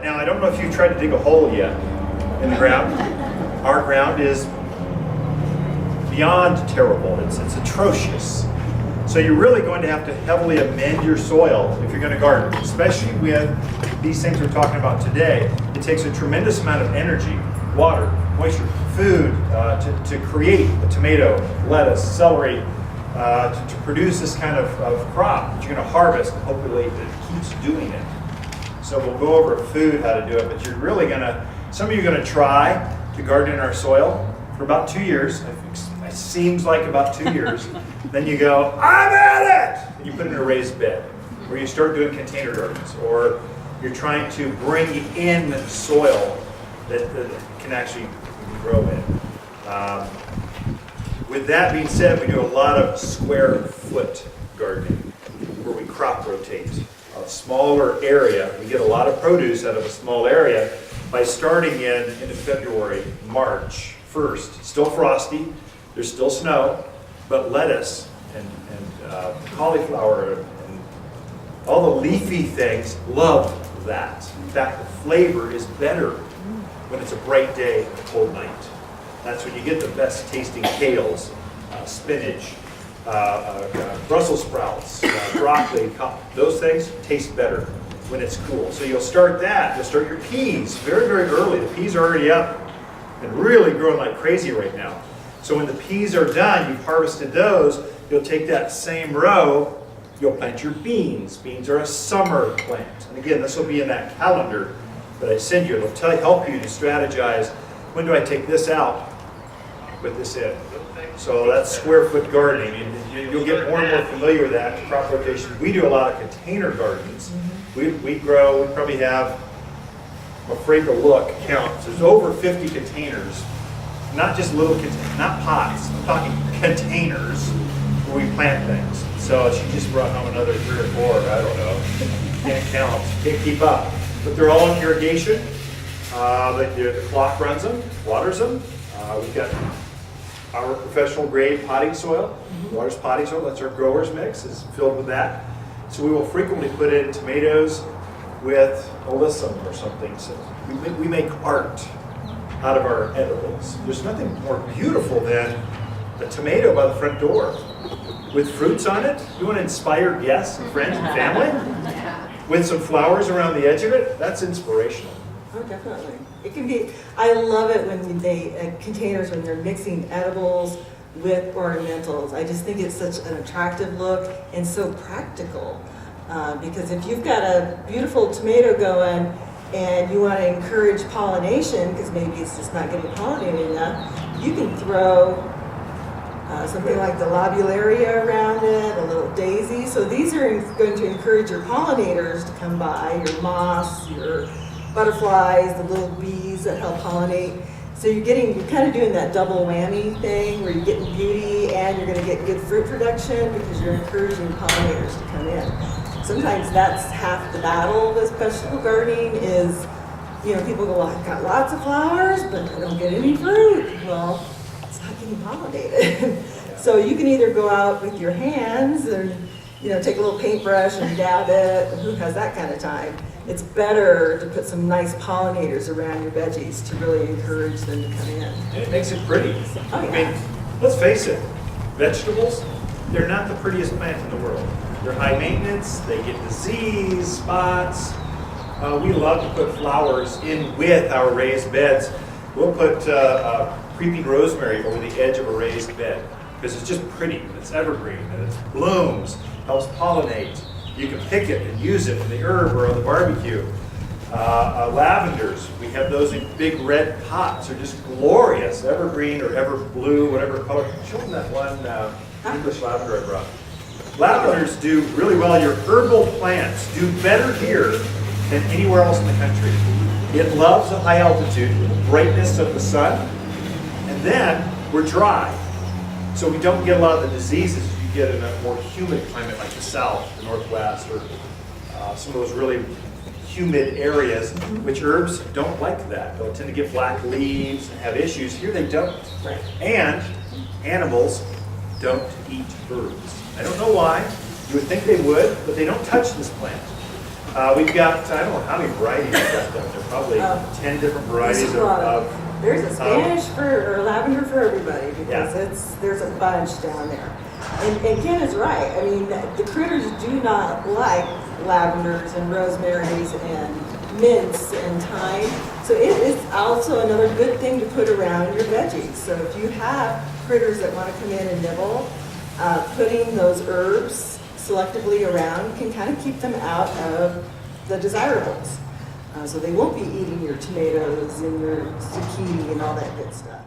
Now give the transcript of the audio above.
Now, I don't know if you've tried to dig a hole yet in the ground. Our ground is beyond terrible. It's atrocious. So you're really going to have to heavily amend your soil if you're going to garden, especially with these things we're talking about today. It takes a tremendous amount of energy, water, moisture, food to create a tomato, lettuce, celery, to produce this kind of crop that you're going to harvest, and hopefully it keeps doing it. So we'll go over food, how to do it, but you're really going to, some of you are going to try to garden in our soil for about 2 years. It seems like about 2 years. Then you go, I'm at it! And you put it in a raised bed, or you start doing container gardens, or you're trying to bring in soil that can actually grow in. With that being said, we do a lot of square foot gardening, where we crop rotate. A smaller area, we get a lot of produce out of a small area by starting in February, March 1st. Still frosty, there's still snow, but lettuce and cauliflower and all the leafy things love that. In fact, the flavor is better when it's a bright day and a cold night. That's when you get the best tasting kales, spinach, Brussels sprouts, broccoli. Those things taste better when it's cool. So you'll start that. You'll start your peas very, very early. The peas are already up and really growing like crazy right now. So when the peas are done, you've harvested those, you'll take that same row, you'll plant your beans. Beans are a summer plant. And again, this will be in that calendar that I send you. It'll help you to strategize, when do I take this out, put this in. So that's square foot gardening. And you'll get more and more familiar with that, crop rotation. We do a lot of container gardens. We grow, we probably have, I'm afraid to look, count. So there's over 50 containers. Not just little containers, not pots, I'm talking containers where we plant things. So she just brought home another 3 or 4, I don't know. Can't count, can't keep up. But they're all in irrigation. The clock runs them, waters them. We've got our professional grade potting soil. Water's potting soil, that's our growers mix, is filled with that. So we will frequently put in tomatoes with alyssum or something. So we make art out of our edibles. There's nothing more beautiful than a tomato by the front door with fruits on it. You want to inspire guests and friends and family with some flowers around the edge of it. That's inspirational. Oh, definitely. It can be. I love it when they containers when they're mixing edibles with ornamentals. I just think it's such an attractive look and so practical. Because if you've got a beautiful tomato going and you want to encourage pollination, because maybe it's just not getting pollinated enough, you can throw something like the lobularia around it, a little daisy. So these are going to encourage your pollinators to come by, your moths, your butterflies, the little bees that help pollinate. So you're kind of doing that double whammy thing where you're getting beauty and you're going to get good fruit production because you're encouraging pollinators to come in. Sometimes that's half the battle with vegetable gardening is, people go, well, I've got lots of flowers, but I don't get any fruit. Well, it's not getting pollinated. So you can either go out with your hands and, take a little paintbrush and dab it. Who has that kind of time? It's better to put some nice pollinators around your veggies to really encourage them to come in. And it makes it pretty. Oh, yeah. I mean, let's face it, vegetables, they're not the prettiest plant in the world. They're high maintenance, they get disease, spots. We love to put flowers in with our raised beds. We'll put creeping rosemary over the edge of a raised bed because it's just pretty, and it's evergreen, and it blooms, helps pollinate. You can pick it and use it in the herb or on the barbecue. Lavenders, we have those in big red pots. They're just glorious, evergreen or ever blue, whatever color. Show them that one English lavender I brought. Lavenders do really well. Your herbal plants do better here than anywhere else in the country. It loves the high altitude, the brightness of the sun, and then we're dry. So we don't get a lot of the diseases you get in a more humid climate like the South, the Northwest, or some of those really humid areas, which herbs don't like that. They'll tend to get black leaves and have issues. Here they don't. Right. And animals don't eat herbs. I don't know why. You would think they would, but they don't touch this plant. We've got, I don't know how many varieties we've got down there, probably 10 different varieties There's a Spanish or lavender for everybody because Yeah. there's a bunch down there. And Ken is right. I mean, the critters do not like lavenders and rosemaries and mints and thyme. So it is also another good thing to put around your veggies. So if you have critters that want to come in and nibble, putting those herbs selectively around can kind of keep them out of the desirables. So they won't be eating your tomatoes and your zucchini and all that good stuff.